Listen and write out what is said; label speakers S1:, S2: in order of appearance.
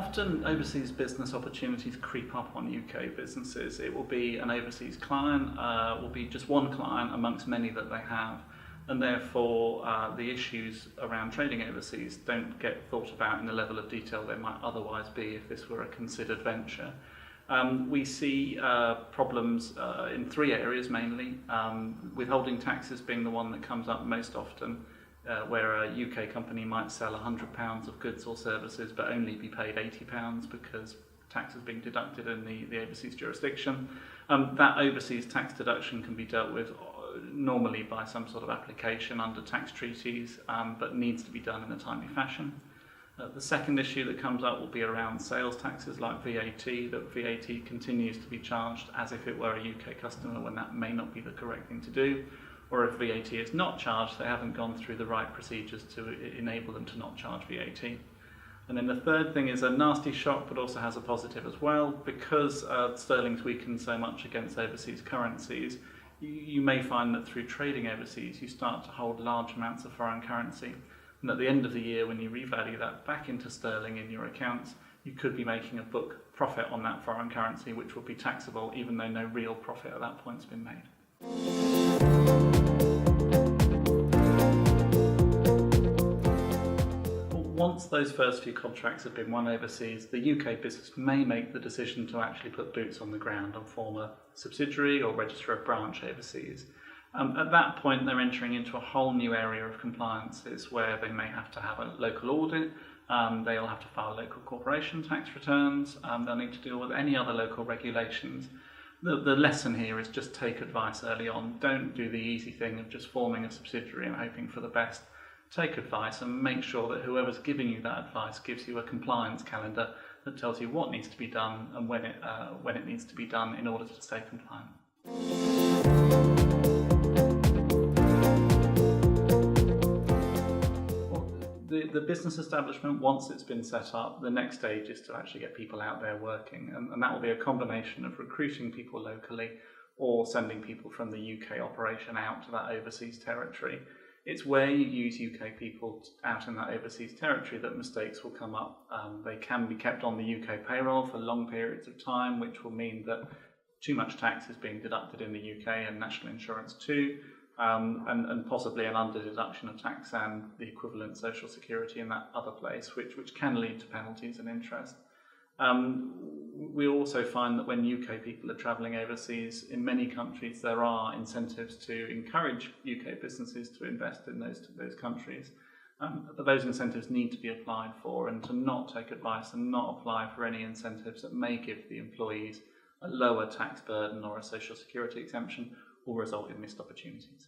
S1: Often overseas business opportunities creep up on UK businesses. It will be an overseas client, will be just one client amongst many that they have, and therefore the issues around trading overseas don't get thought about in the level of detail they might otherwise be if this were a considered venture. We see problems in three areas mainly, withholding taxes being the one that comes up most often, where a UK company might sell £100 of goods or services but only be paid £80 because tax is being deducted in the overseas jurisdiction. That overseas tax deduction can be dealt with normally by some sort of application under tax treaties, but needs to be done in a timely fashion. The second issue that comes up will be around sales taxes like VAT, that VAT continues to be charged as if it were a UK customer when that may not be the correct thing to do, or if VAT is not charged, they haven't gone through the right procedures to enable them to not charge VAT. And then the third thing is a nasty shock, but also has a positive as well. Because sterling's weakened so much against overseas currencies, you may find that through trading overseas, you start to hold large amounts of foreign currency. And at the end of the year, when you revalue that back into sterling in your accounts, you could be making a book profit on that foreign currency, which will be taxable, even though no real profit at that point has been made. Once those first few contracts have been won overseas, the UK business may make the decision to actually put boots on the ground and form a subsidiary or register a branch overseas. At that point, they're entering into a whole new area of compliances where they may have to have a local audit, they'll have to file local corporation tax returns, they'll need to deal with any other local regulations. The lesson here is just take advice early on. Don't do the easy thing of just forming a subsidiary and hoping for the best. Take advice and make sure that whoever's giving you that advice gives you a compliance calendar that tells you what needs to be done and when it needs to be done in order to stay compliant. The business establishment, once it's been set up, the next stage is to actually get people out there working, and that will be a combination of recruiting people locally or sending people from the UK operation out to that overseas territory. It's where you use UK people out in that overseas territory that mistakes will come up. They can be kept on the UK payroll for long periods of time, which will mean that too much tax is being deducted in the UK and national insurance too. And possibly an under-deduction of tax and the equivalent social security in that other place, which can lead to penalties and interest. We also find that when UK people are travelling overseas, in many countries there are incentives to encourage UK businesses to invest in those countries. But those incentives need to be applied for, and to not take advice and not apply for any incentives that may give the employees a lower tax burden or a social security exemption will result in missed opportunities.